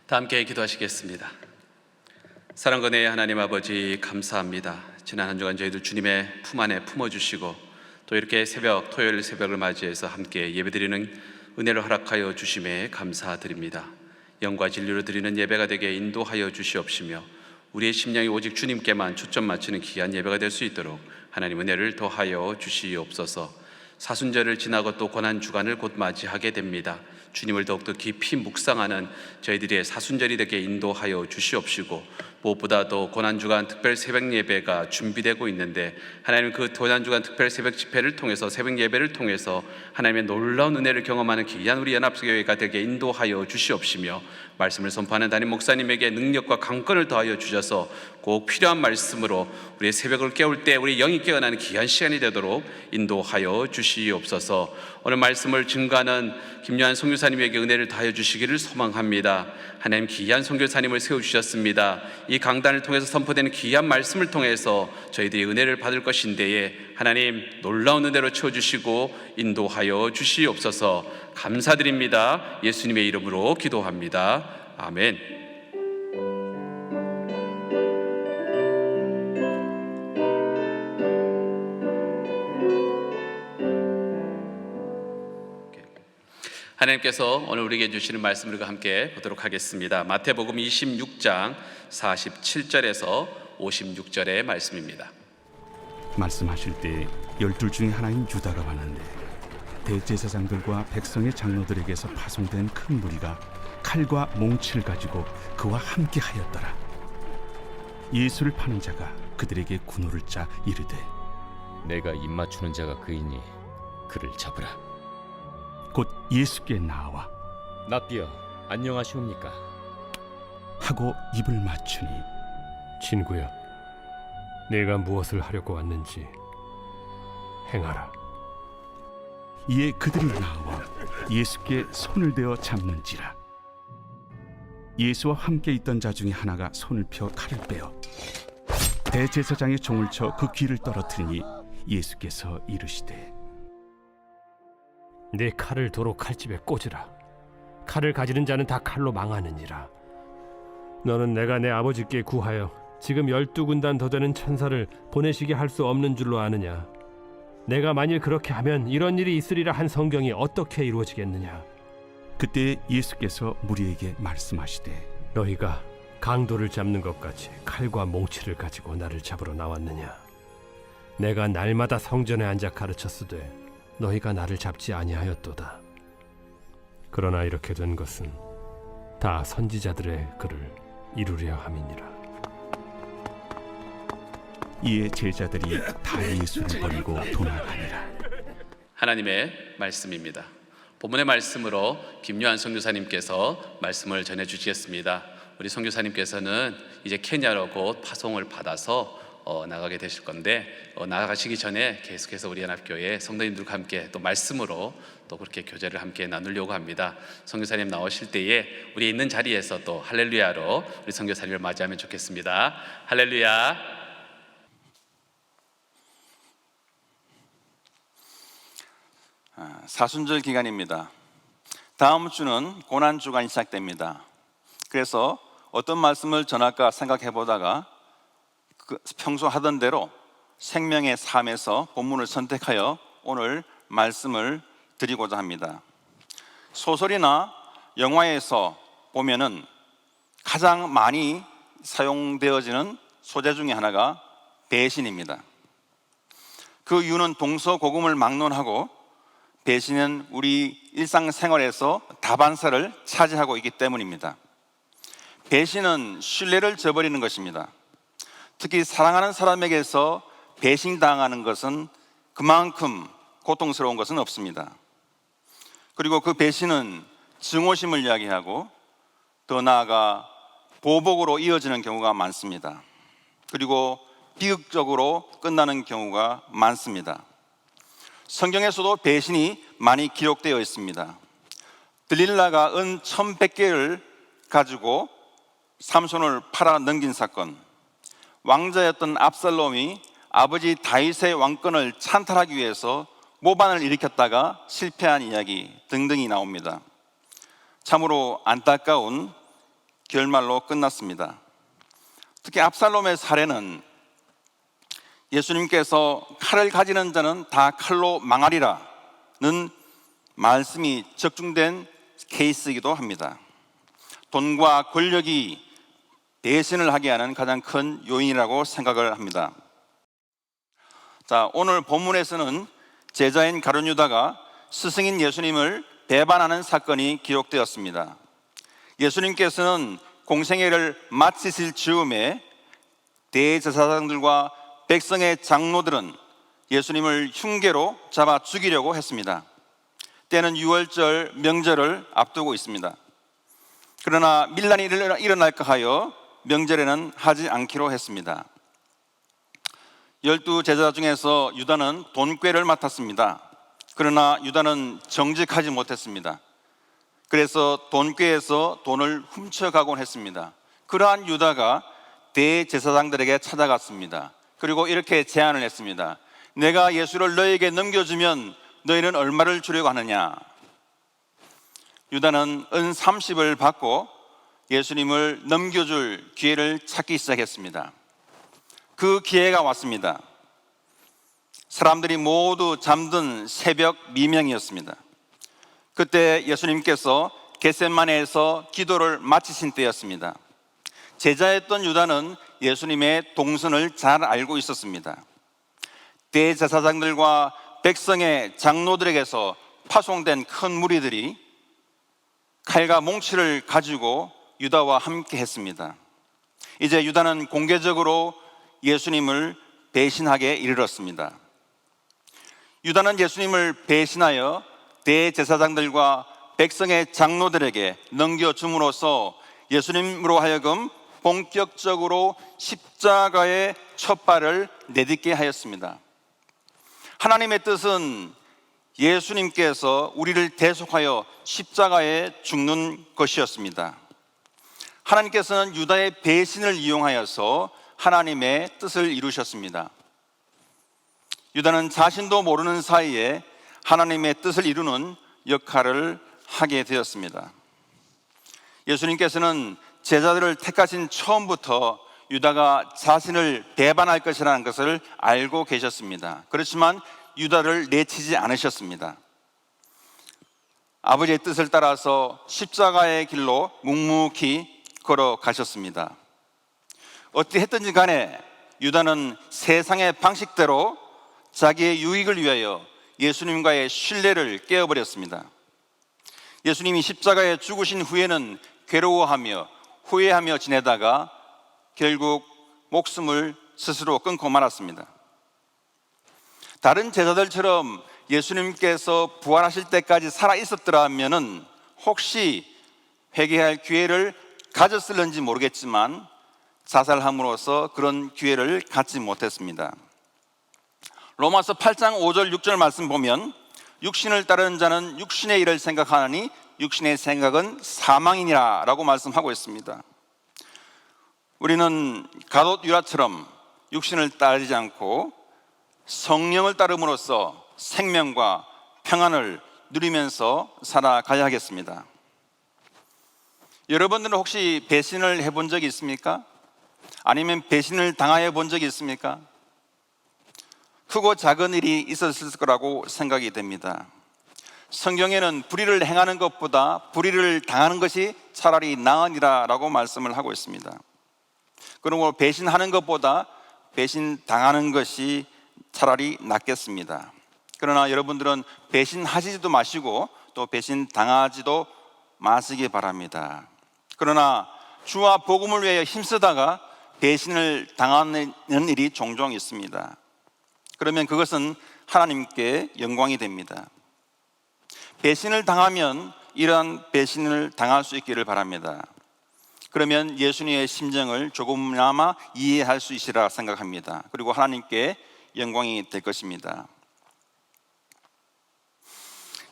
다 함께 기도하시겠습니다. 사랑과 은혜의 하나님 아버지, 감사합니다. 지난 한 주간 저희들 주님의 품 안에 품어주시고 또 이렇게 토요일 새벽을 맞이해서 함께 예배드리는 은혜를 허락하여 주심에 감사드립니다. 영과 진리로 드리는 예배가 되게 인도하여 주시옵시며 우리의 심령이 오직 주님께만 초점 맞추는 귀한 예배가 될 수 있도록 하나님 은혜를 더하여 주시옵소서. 사순절을 지나고 또 고난주간을 곧 맞이하게 됩니다. 주님을 더욱더 깊이 묵상하는 저희들의 사순절이 되게 인도하여 주시옵시고, 무엇보다도 고난주간 특별 새벽 예배가 준비되고 있는데 하나님 그 고난주간 특별 새벽 집회를 통해서, 새벽 예배를 통해서 하나님의 놀라운 은혜를 경험하는 귀한 우리 연합교회가 되게 인도하여 주시옵시며, 말씀을 선포하는 담임 목사님에게 능력과 강권을 더하여 주셔서 꼭 필요한 말씀으로 우리의 새벽을 깨울 때 우리 영이 깨어나는 귀한 시간이 되도록 인도하여 주시옵소서. 오늘 말씀을 증거하는 김요한 선교사님에게 은혜를 더하여 주시기를 소망합니다. 하나님, 귀한 선교사님을 세워주셨습니다. 이 강단을 통해서 선포되는 귀한 말씀을 통해서 저희들이 은혜를 받을 것인데에 하나님 놀라운 은혜로 채워주시고 인도하여 주시옵소서. 감사드립니다. 예수님의 이름으로 기도합니다. 아멘. 하나님께서 오늘 우리에게 주시는 말씀을 함께 보도록 하겠습니다. 마태복음 26장 47절에서 56절의 말씀입니다. 말씀하실 때 12 중에 하나인 유다가 왔는데 대제사장들과 백성의 장로들에게서 파송된 큰 무리가 칼과 몽치를 가지고 그와 함께 하였더라. 예수를 파는 자가 그들에게 군호를 짜 이르되, 내가 입맞추는 자가 그이니 그를 잡으라. 곧 예수께 나와 납비여, 안녕하시옵니까? 하고 입을 맞추니, 친구야, 내가 무엇을 하려고 왔는지 행하라. 이에 그들이 나와 예수께 손을 대어 잡는지라. 예수와 함께 있던 자 중에 하나가 손을 펴 칼을 빼어 대제사장의 종을 쳐 그 귀를 떨어뜨리니 예수께서 이르시되, 내 칼을 도로 칼집에 꽂으라. 칼을 가지는 자는 다 칼로 망하느니라. 너는 내가 내 아버지께 구하여 지금 12군단 더 되는 천사를 보내시게 할 수 없는 줄로 아느냐? 내가 만일 그렇게 하면 이런 일이 있으리라 한 성경이 어떻게 이루어지겠느냐? 그때 예수께서 무리에게 말씀하시되, 너희가 강도를 잡는 것 같이 칼과 몽치를 가지고 나를 잡으러 나왔느냐? 내가 날마다 성전에 앉아 가르쳤으되 너희가 나를 잡지 아니하였도다. 그러나 이렇게 된 것은 다 선지자들의 글을 이루려 함이니라. 이에 제자들이 다 예수를 버리고 도망하니라. 하나님의 말씀입니다. 본문의 말씀으로 김요한 선교사님께서 말씀을 전해주시겠습니다. 우리 선교사님께서는 이제 케냐로 곧 파송을 받아서 나가게 되실 건데, 나가시기 전에 계속해서 우리 연합교회 성도님들과 함께 또 말씀으로 또 그렇게 교제를 함께 나누려고 합니다. 선교사님 나오실 때에 우리 있는 자리에서 또 할렐루야로 우리 선교사님을 맞이하면 좋겠습니다. 할렐루야. 사순절 기간입니다. 다음 주는 고난주간이 시작됩니다. 그래서 어떤 말씀을 전할까 생각해 보다가 평소 하던 대로 생명의 삶에서 본문을 선택하여 오늘 말씀을 드리고자 합니다. 소설이나 영화에서 보면은 가장 많이 사용되어지는 소재 중에 하나가 배신입니다. 그 이유는 동서고금을 막론하고 배신은 우리 일상생활에서 다반사를 차지하고 있기 때문입니다. 배신은 신뢰를 저버리는 것입니다. 특히 사랑하는 사람에게서 배신당하는 것은 그만큼 고통스러운 것은 없습니다. 그리고 그 배신은 증오심을 이야기하고 더 나아가 보복으로 이어지는 경우가 많습니다. 그리고 비극적으로 끝나는 경우가 많습니다. 성경에서도 배신이 많이 기록되어 있습니다. 들릴라가 은 1100개를 가지고 삼손을 팔아 넘긴 사건, 왕자였던 압살롬이 아버지 다윗의 왕권을 찬탈하기 위해서 모반을 일으켰다가 실패한 이야기 등등이 나옵니다. 참으로 안타까운 결말로 끝났습니다. 특히 압살롬의 사례는 예수님께서 칼을 가지는 자는 다 칼로 망하리라는 말씀이 적중된 케이스이기도 합니다. 돈과 권력이 배신을 하게 하는 가장 큰 요인이라고 생각을 합니다. 자, 오늘 본문에서는 제자인 가룟 유다가 스승인 예수님을 배반하는 사건이 기록되었습니다. 예수님께서는 공생애를 마치실 즈음에 대제사장들과 백성의 장로들은 예수님을 흉계로 잡아 죽이려고 했습니다. 때는 유월절 명절을 앞두고 있습니다. 그러나 밀란이 일어날까 하여 명절에는 하지 않기로 했습니다. 12제자 중에서 유다는 돈꾀를 맡았습니다. 그러나 유다는 정직하지 못했습니다. 그래서 돈꾀에서 돈을 훔쳐가곤 했습니다. 그러한 유다가 대제사장들에게 찾아갔습니다. 그리고 이렇게 제안을 했습니다. 내가 예수를 너에게 넘겨주면 너희는 얼마를 주려고 하느냐? 유다는 은 30을 받고 예수님을 넘겨줄 기회를 찾기 시작했습니다. 그 기회가 왔습니다. 사람들이 모두 잠든 새벽 미명이었습니다. 그때 예수님께서 겟세마네에서 기도를 마치신 때였습니다. 제자였던 유다는 예수님의 동선을 잘 알고 있었습니다. 대제사장들과 백성의 장로들에게서 파송된 큰 무리들이 칼과 몽치를 가지고 유다와 함께 했습니다. 이제 유다는 공개적으로 예수님을 배신하게 이르렀습니다. 유다는 예수님을 배신하여 대제사장들과 백성의 장로들에게 넘겨줌으로써 예수님으로 하여금 본격적으로 십자가의 첫 발을 내딛게 하였습니다. 하나님의 뜻은 예수님께서 우리를 대속하여 십자가에 죽는 것이었습니다. 하나님께서는 유다의 배신을 이용하여서 하나님의 뜻을 이루셨습니다. 유다는 자신도 모르는 사이에 하나님의 뜻을 이루는 역할을 하게 되었습니다. 예수님께서는 제자들을 택하신 처음부터 유다가 자신을 배반할 것이라는 것을 알고 계셨습니다. 그렇지만 유다를 내치지 않으셨습니다. 아버지의 뜻을 따라서 십자가의 길로 묵묵히 걸어가셨습니다. 어떻게 했든지 간에 유다는 세상의 방식대로 자기의 유익을 위하여 예수님과의 신뢰를 깨어버렸습니다. 예수님이 십자가에 죽으신 후에는 괴로워하며 후회하며 지내다가 결국 목숨을 스스로 끊고 말았습니다. 다른 제자들처럼 예수님께서 부활하실 때까지 살아 있었더라면 혹시 회개할 기회를 가졌을는지 모르겠지만 자살함으로써 그런 기회를 갖지 못했습니다. 로마서 8장 5절 6절 말씀 보면 육신을 따르는 자는 육신의 일을 생각하느니 육신의 생각은 사망이니라 라고 말씀하고 있습니다. 우리는 가룟 유다처럼 육신을 따르지 않고 성령을 따름으로써 생명과 평안을 누리면서 살아가야 하겠습니다. 여러분들은 혹시 배신을 해본 적이 있습니까? 아니면 배신을 당해 본 적이 있습니까? 크고 작은 일이 있었을 거라고 생각이 됩니다. 성경에는 불의를 행하는 것보다 불의를 당하는 것이 차라리 나으니라 라고 말씀을 하고 있습니다. 그러므로 배신하는 것보다 배신 당하는 것이 차라리 낫겠습니다. 그러나 여러분들은 배신하시지도 마시고 또 배신 당하지도 마시기 바랍니다. 그러나 주와 복음을 위하여 힘쓰다가 배신을 당하는 일이 종종 있습니다. 그러면 그것은 하나님께 영광이 됩니다. 배신을 당하면 이러한 배신을 당할 수 있기를 바랍니다. 그러면 예수님의 심정을 조금이나마 이해할 수 있으리라 생각합니다. 그리고 하나님께 영광이 될 것입니다.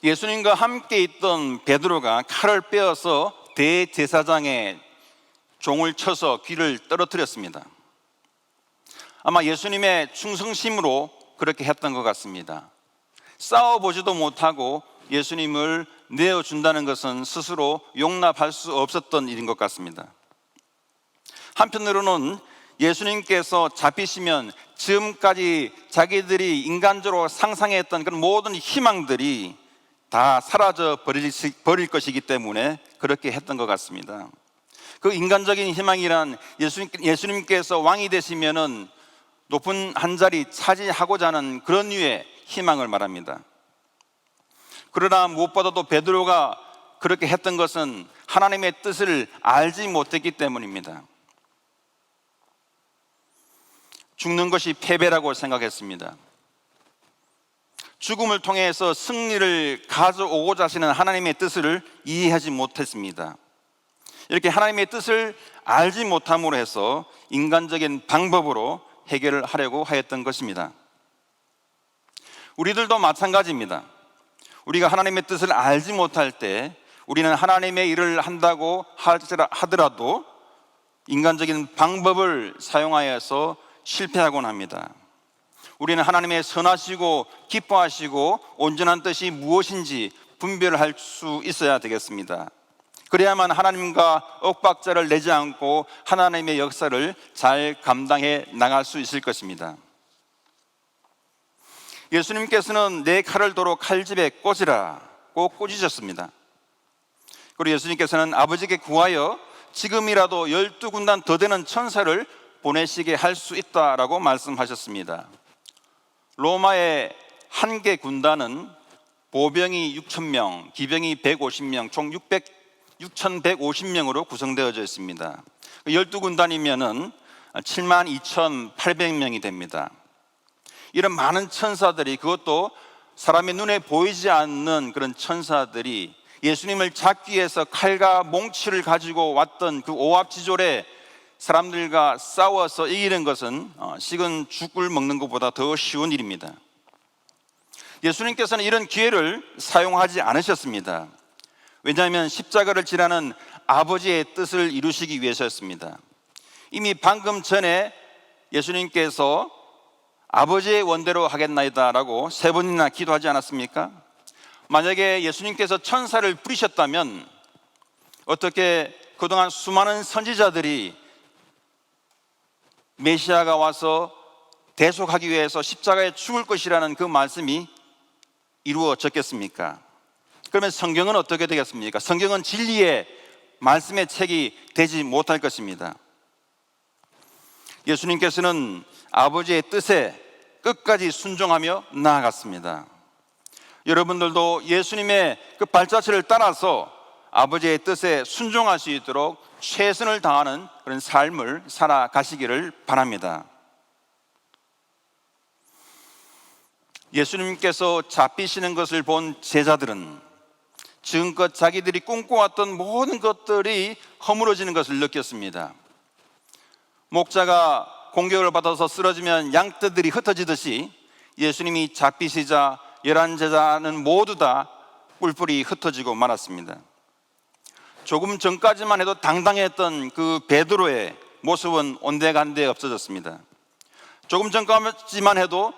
예수님과 함께 있던 베드로가 칼을 빼어서 대제사장의 종을 쳐서 귀를 떨어뜨렸습니다. 아마 예수님의 충성심으로 그렇게 했던 것 같습니다. 싸워보지도 못하고 예수님을 내어준다는 것은 스스로 용납할 수 없었던 일인 것 같습니다. 한편으로는 예수님께서 잡히시면 지금까지 자기들이 인간적으로 상상했던 그런 모든 희망들이 다 사라져 버릴 것이기 때문에 그렇게 했던 것 같습니다. 그 인간적인 희망이란 예수님께서 왕이 되시면은 높은 한 자리 차지하고자 하는 그런 류의 희망을 말합니다. 그러나 무엇보다도 베드로가 그렇게 했던 것은 하나님의 뜻을 알지 못했기 때문입니다. 죽는 것이 패배라고 생각했습니다. 죽음을 통해서 승리를 가져오고자 하시는 하나님의 뜻을 이해하지 못했습니다. 이렇게 하나님의 뜻을 알지 못함으로 해서 인간적인 방법으로 해결을 하려고 하였던 것입니다. 우리들도 마찬가지입니다. 우리가 하나님의 뜻을 알지 못할 때 우리는 하나님의 일을 한다고 하더라도 인간적인 방법을 사용하여서 실패하곤 합니다. 우리는 하나님의 선하시고 기뻐하시고 온전한 뜻이 무엇인지 분별할 수 있어야 되겠습니다. 그래야만 하나님과 엇박자를 내지 않고 하나님의 역사를 잘 감당해 나갈 수 있을 것입니다. 예수님께서는 내 칼을 도로 칼집에 꽂으라고 꽂으셨습니다. 그리고 예수님께서는 아버지께 구하여 지금이라도 12군단 더 되는 천사를 보내시게 할 수 있다라고 말씀하셨습니다. 로마의 한 개 군단은 보병이 6,000명, 기병이 150명, 총 6,150명으로 구성되어져 있습니다. 12군단이면은 72,800명이 됩니다. 이런 많은 천사들이, 그것도 사람의 눈에 보이지 않는 그런 천사들이 예수님을 잡기 위해서 칼과 몽치를 가지고 왔던 그 오합지졸에 사람들과 싸워서 이기는 것은 식은 죽을 먹는 것보다 더 쉬운 일입니다. 예수님께서는 이런 기회를 사용하지 않으셨습니다. 왜냐하면 십자가를 지라는 아버지의 뜻을 이루시기 위해서였습니다. 이미 방금 전에 예수님께서 아버지의 원대로 하겠나이다 라고 3번이나 기도하지 않았습니까? 만약에 예수님께서 천사를 부리셨다면 어떻게 그동안 수많은 선지자들이 메시아가 와서 대속하기 위해서 십자가에 죽을 것이라는 그 말씀이 이루어졌겠습니까? 그러면 성경은 어떻게 되겠습니까? 성경은 진리의 말씀의 책이 되지 못할 것입니다. 예수님께서는 아버지의 뜻에 끝까지 순종하며 나아갔습니다. 여러분들도 예수님의 그 발자취를 따라서 아버지의 뜻에 순종할 수 있도록 최선을 다하는 그런 삶을 살아가시기를 바랍니다. 예수님께서 잡히시는 것을 본 제자들은 지금껏 자기들이 꿈꿔왔던 모든 것들이 허물어지는 것을 느꼈습니다. 목자가 공격을 받아서 쓰러지면 양떼들이 흩어지듯이 예수님이 잡히시자 11제자는 모두 다 뿔뿔이 흩어지고 말았습니다. 조금 전까지만 해도 당당했던 그 베드로의 모습은 온데간데 없어졌습니다. 조금 전까지만 해도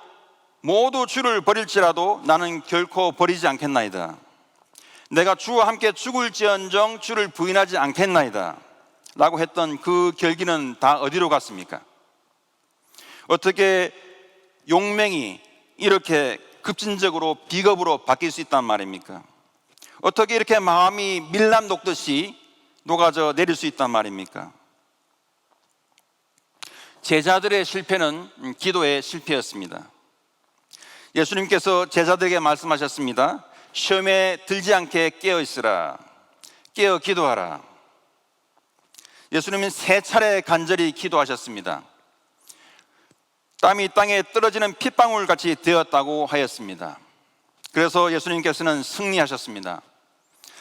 모두 주를 버릴지라도 나는 결코 버리지 않겠나이다, 내가 주와 함께 죽을지언정 주를 부인하지 않겠나이다 라고 했던 그 결기는 다 어디로 갔습니까? 어떻게 용맹이 이렇게 급진적으로 비겁으로 바뀔 수 있단 말입니까? 어떻게 이렇게 마음이 밀람 녹듯이 녹아져 내릴 수 있단 말입니까? 제자들의 실패는 기도의 실패였습니다. 예수님께서 제자들에게 말씀하셨습니다. 시험에 들지 않게 깨어 있으라, 깨어 기도하라. 예수님은 3차례 간절히 기도하셨습니다. 땀이 땅에 떨어지는 핏방울 같이 되었다고 하였습니다. 그래서 예수님께서는 승리하셨습니다.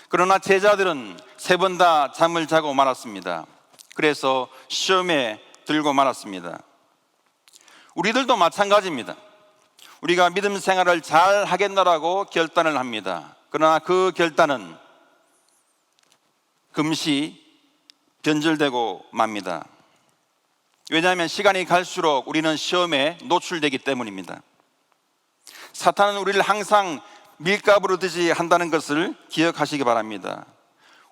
그러나 제자들은 3번 다 잠을 자고 말았습니다. 그래서 시험에 들고 말았습니다. 우리들도 마찬가지입니다. 우리가 믿음 생활을 잘 하겠노라고 결단을 합니다. 그러나 그 결단은 금시 변절되고 맙니다. 왜냐하면 시간이 갈수록 우리는 시험에 노출되기 때문입니다. 사탄은 우리를 항상 밀가부로 듯이 한다는 것을 기억하시기 바랍니다.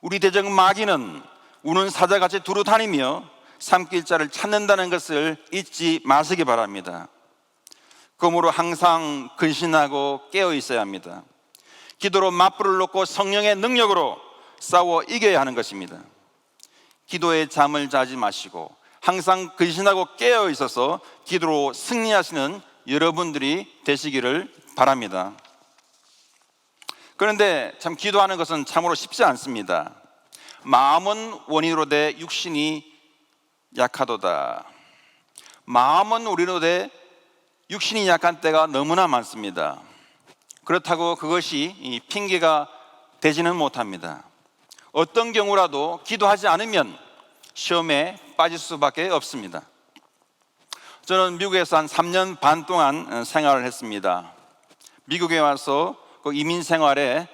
우리 대적 마귀는 우는 사자같이 두루 다니며 삼킬 자를 찾는다는 것을 잊지 마시기 바랍니다. 그러므로 항상 근신하고 깨어 있어야 합니다. 기도로 맞불을 놓고 성령의 능력으로 싸워 이겨야 하는 것입니다. 기도에 잠을 자지 마시고 항상 근신하고 깨어 있어서 기도로 승리하시는 여러분들이 되시기를 바랍니다. 그런데 참 기도하는 것은 참으로 쉽지 않습니다. 마음은 원이로되 육신이 약하도다. 마음은 우리로되 육신이 약한 때가 너무나 많습니다. 그렇다고 그것이 핑계가 되지는 못합니다. 어떤 경우라도 기도하지 않으면 시험에 빠질 수밖에 없습니다. 저는 미국에서 한 3년 반 동안 생활을 했습니다. 미국에 와서 그 이민 생활에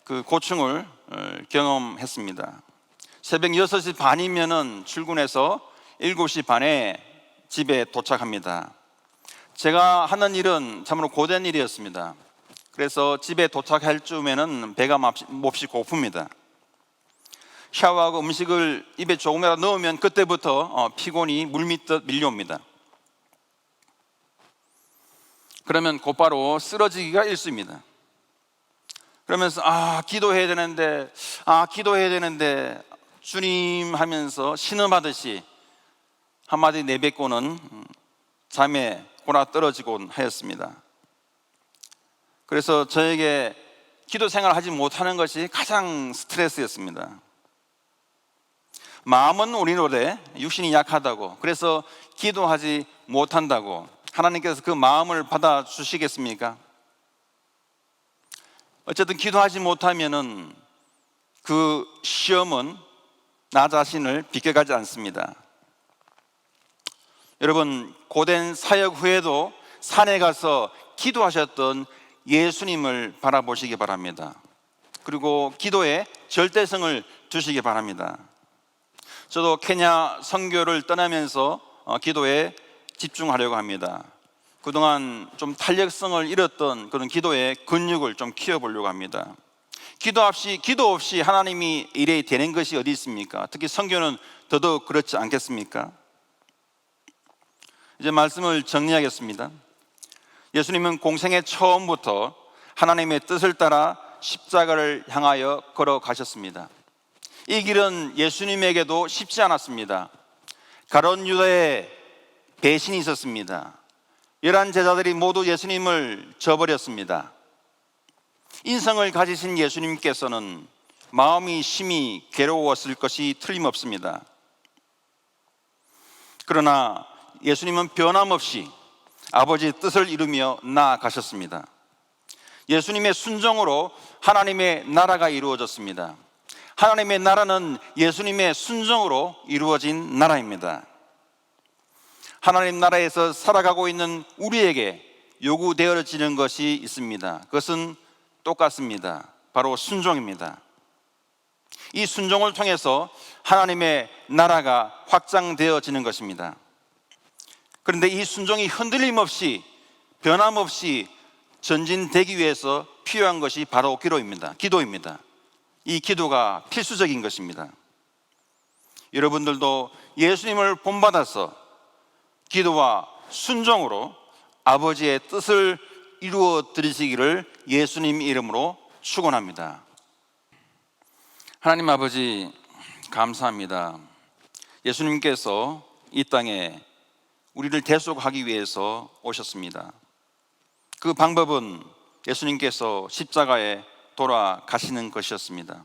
그 고충을 경험했습니다. 새벽 6시 반이면은 출근해서 7시 반에 집에 도착합니다. 제가 하는 일은 참으로 고된 일이었습니다. 그래서 집에 도착할 쯤에는 배가 몹시 고픕니다. 샤워하고 음식을 입에 조금이라도 넣으면 그때부터 피곤이 물밀듯 밀려옵니다. 그러면 곧바로 쓰러지기가 일쑤입니다. 그러면서 기도해야 되는데 주님 하면서 신음하듯이 한마디 내뱉고는 잠에 골아 떨어지곤 하였습니다. 그래서 저에게 기도 생활을 하지 못하는 것이 가장 스트레스였습니다. 마음은 우리로되 육신이 약하다고, 그래서 기도하지 못한다고 하나님께서 그 마음을 받아주시겠습니까? 어쨌든 기도하지 못하면은 그 시험은 나 자신을 비껴가지 않습니다. 여러분, 고된 사역 후에도 산에 가서 기도하셨던 예수님을 바라보시기 바랍니다. 그리고 기도에 절대성을 두시기 바랍니다. 저도 케냐 선교를 떠나면서 기도에 집중하려고 합니다. 그동안 좀 탄력성을 잃었던 그런 기도의 근육을 좀 키워보려고 합니다. 기도 없이 하나님이 일이 되는 것이 어디 있습니까? 특히 선교는 더더욱 그렇지 않겠습니까? 이제 말씀을 정리하겠습니다. 예수님은 공생의 처음부터 하나님의 뜻을 따라 십자가를 향하여 걸어가셨습니다. 이 길은 예수님에게도 쉽지 않았습니다. 가룟 유다의 배신이 있었습니다. 11 제자들이 모두 예수님을 저버렸습니다. 인성을 가지신 예수님께서는 마음이 심히 괴로웠을 것이 틀림없습니다. 그러나 예수님은 변함없이 아버지의 뜻을 이루며 나아가셨습니다. 예수님의 순종으로 하나님의 나라가 이루어졌습니다. 하나님의 나라는 예수님의 순종으로 이루어진 나라입니다. 하나님 나라에서 살아가고 있는 우리에게 요구되어지는 것이 있습니다. 그것은 똑같습니다. 바로 순종입니다. 이 순종을 통해서 하나님의 나라가 확장되어지는 것입니다. 그런데 이 순종이 흔들림 없이 변함없이 전진되기 위해서 필요한 것이 바로 기도입니다. 이 기도가 필수적인 것입니다. 여러분들도 예수님을 본받아서 기도와 순종으로 아버지의 뜻을 이루어 드리시기를 예수님 이름으로 축원합니다. 하나님 아버지, 감사합니다. 예수님께서 이 땅에 우리를 대속하기 위해서 오셨습니다. 그 방법은 예수님께서 십자가에 돌아가시는 것이었습니다.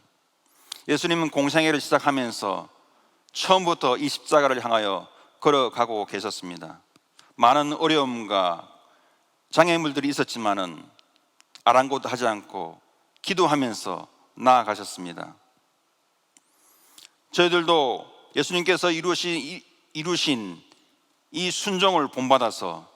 예수님은 공생애를 시작하면서 처음부터 이 십자가를 향하여 걸어가고 계셨습니다. 많은 어려움과 장애물들이 있었지만은 아랑곳하지 않고 기도하면서 나아가셨습니다. 저희들도 예수님께서 이루신 이 순종을 본받아서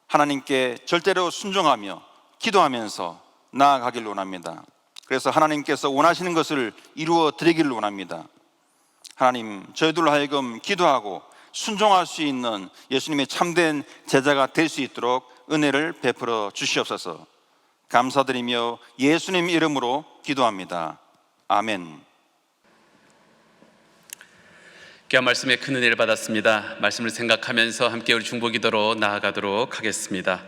하나님께 절대로 순종하며 기도하면서 나아가길 원합니다. 그래서 하나님께서 원하시는 것을 이루어 드리기를 원합니다. 하나님, 저희들로 하여금 기도하고 순종할 수 있는 예수님의 참된 제자가 될 수 있도록 은혜를 베풀어 주시옵소서. 감사드리며 예수님 이름으로 기도합니다. 아멘. 귀한 말씀에 큰 은혜를 받았습니다. 말씀을 생각하면서 함께 우리 중보기도로 나아가도록 하겠습니다.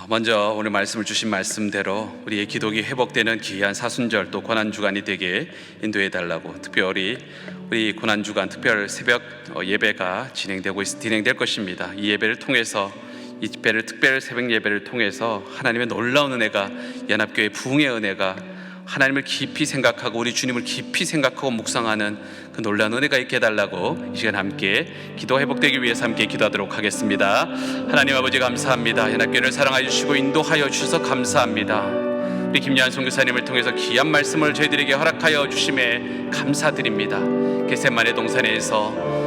먼저 오늘 말씀을 주신 말씀대로 우리의 기독이 회복되는 귀한 사순절 또 고난주간이 되게 인도해 달라고, 특별히 우리 고난주간 특별 새벽 예배가 진행될 것입니다. 이 예배를 통해서, 이 특별 새벽 예배를 통해서 하나님의 놀라운 은혜가, 연합교회 부흥의 은혜가, 하나님을 깊이 생각하고 우리 주님을 깊이 생각하고 묵상하는 그 놀라운 은혜가 있게 해달라고 이 시간 함께 기도 회복되기 위해서 함께 기도하도록 하겠습니다. 하나님 아버지 감사합니다. 연합교회를 사랑하여 주시고 인도하여 주셔서 감사합니다. 우리 김여한 선교사님을 통해서 귀한 말씀을 저희들에게 허락하여 주심에 감사드립니다. 겟세마네 동산에서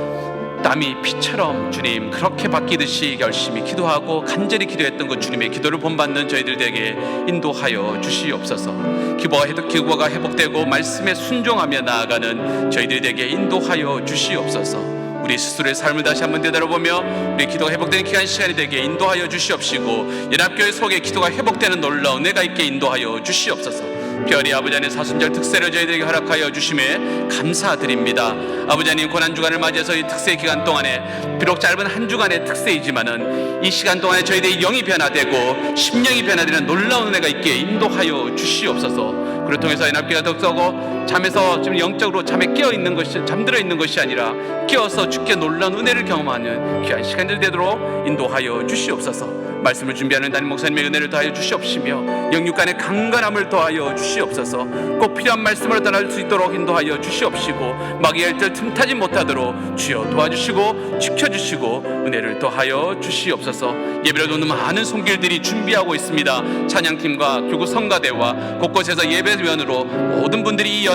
땀이 피처럼 주님 그렇게 바뀌듯이 열심히 기도하고 간절히 기도했던 그 주님의 기도를 본받는 저희들에게 인도하여 주시옵소서. 기도가 회복되고 말씀에 순종하며 나아가는 저희들에게 인도하여 주시옵소서. 우리 스스로의 삶을 다시 한번 되돌아보며 우리 기도가 회복되는 귀한 시간이 되게 인도하여 주시옵시고, 연합교회 속에 기도가 회복되는 놀라운 은혜가 있게 인도하여 주시옵소서. 특별히 아버지 하나님 사순절 특세를 저희들에게 허락하여 주심에 감사드립니다. 아버지 하나님 고난주간을 맞이해서 이 특세 기간 동안에 비록 짧은 한 주간의 특세이지만은 이 시간 동안에 저희들의 영이 변화되고 심령이 변화되는 놀라운 은혜가 있게 인도하여 주시옵소서. 그를 통해서 연합교회가 덕서고 잠에서 지금 영적으로 잠에 깨어있는 것이, 잠들어 있는 것이 아니라 깨어서 주께 놀라운 은혜를 경험하는 귀한 시간들 되도록 인도하여 주시옵소서. 말씀을 준비하는 담임 목사님의 은혜를 더하여 주시옵시며 영육간의 강건함을 더하여 주시옵소서. 꼭 필요한 말씀을 전할 수 있도록 인도하여 주시옵시고, 마귀의 일들 틈타지 못하도록 주여 도와주시고 지켜주시고 은혜를 더하여 주시옵소서. 예배를 돕는 많은 손길들이 준비하고 있습니다. 찬양팀과 교구 성가대와 곳곳에서 예배위원으로 모든 분들이 이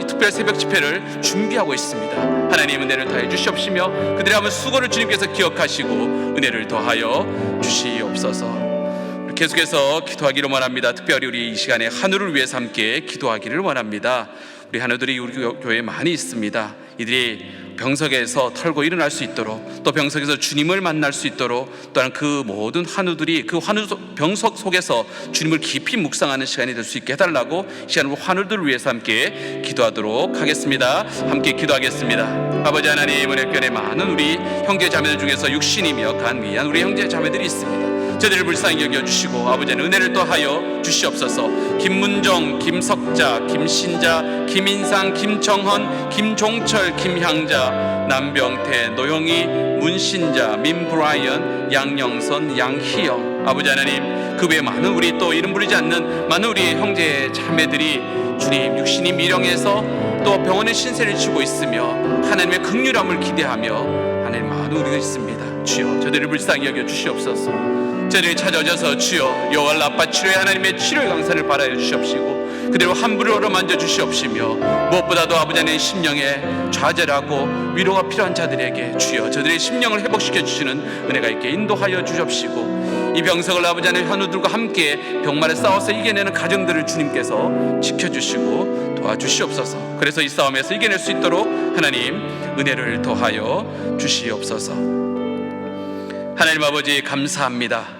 특별 새벽 집회를 준비하고 있습니다. 하나님 은혜를 더하여 주시옵시며 그들의 한번 수고를 주님께서 기억하시고 은혜를 더하여 주시옵소서. 계속해서 기도하기를 원합니다. 특별히 우리 이 시간에 한우를 위해서 함께 기도하기를 원합니다. 우리 한우들이 우리 교회에 많이 있습니다. 이들이 병석에서 털고 일어날 수 있도록, 또 병석에서 주님을 만날 수 있도록, 또한 그 모든 한우들이 그 병석 속에서 주님을 깊이 묵상하는 시간이 될 수 있게 해달라고 이 시간으로 한우들을 위해서 함께 기도하도록 하겠습니다. 함께 기도하겠습니다. 아버지 하나님, 은혜교회 많은 우리 형제 자매들 중에서 육신이며 간미한 우리 형제 자매들이 있습니다. 저들을 불쌍히 여겨주시고 아버지는 은혜를 더하여 주시옵소서. 김문정, 김석자, 김신자, 김인상, 김정헌, 김종철, 김향자, 남병태, 노영희, 문신자, 민브라이언, 양영선, 양희영, 아버지 하나님 그 외에 많은 우리 또 이름 부르지 않는 많은 우리 형제 자매들이 주님 육신이 미령해서 또 병원의 신세를 지고 있으며 하나님의 긍휼함을 기대하며 하나님 많은 우리가 있습니다. 주여 저들을 불쌍히 여겨 주시옵소서. 저들이 찾아오셔서 주여 여호와 라파 치료의 하나님의 치료의 강산을 바라여 주시옵시고 그대로 함부로 어루만져 주시옵시며 무엇보다도 아버지 하나님의 심령에 좌절하고 위로가 필요한 자들에게 주여 저들의 심령을 회복시켜 주시는 은혜가 있게 인도하여 주시옵시고 이 병석을 아버지 하나님 현우들과 함께 병마를 싸워서 이겨내는 가정들을 주님께서 지켜주시고 도와주시옵소서. 그래서 이 싸움에서 이겨낼 수 있도록 하나님 은혜를 더하여 주시옵소서. 하나님 아버지 감사합니다.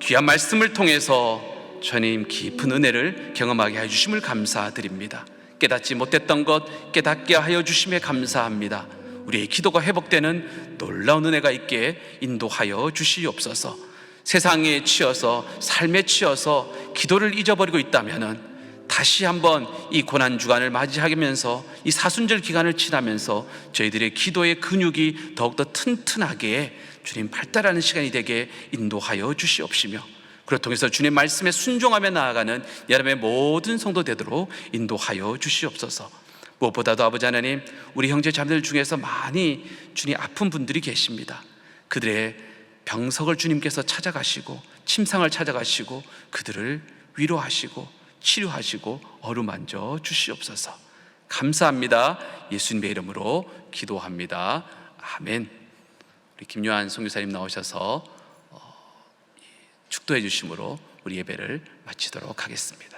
귀한 말씀을 통해서 주님 깊은 은혜를 경험하게 해주심을 감사드립니다. 깨닫지 못했던 것 깨닫게 하여 주심에 감사합니다. 우리의 기도가 회복되는 놀라운 은혜가 있게 인도하여 주시옵소서. 세상에 치여서 삶에 치여서 기도를 잊어버리고 있다면 다시 한번 이 고난주간을 맞이하면서 이 사순절 기간을 지나면서 저희들의 기도의 근육이 더욱더 튼튼하게 주님 발달하는 시간이 되게 인도하여 주시옵시며 그를 통해서 주님 말씀에 순종하며 나아가는 여러분의 모든 성도 되도록 인도하여 주시옵소서. 무엇보다도 아버지 하나님 우리 형제 자매들 중에서 많이 주님 아픈 분들이 계십니다. 그들의 병석을 주님께서 찾아가시고 침상을 찾아가시고 그들을 위로하시고 치료하시고 어루만져 주시옵소서. 감사합니다. 예수님의 이름으로 기도합니다. 아멘. 우리 김요한 선교사님 나오셔서 축도해 주심으로 우리 예배를 마치도록 하겠습니다.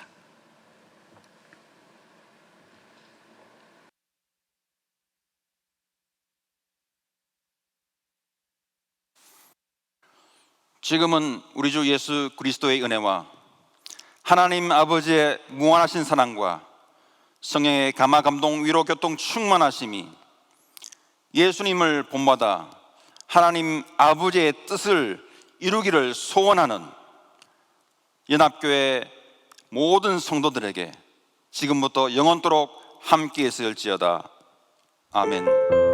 지금은 우리 주 예수 그리스도의 은혜와 하나님 아버지의 무한하신 사랑과 성령의 감화 감동 위로 교통 충만하심이 예수님을 본받아 하나님 아버지의 뜻을 이루기를 소원하는 연합교회 모든 성도들에게 지금부터 영원토록 함께 있을지어다. 아멘.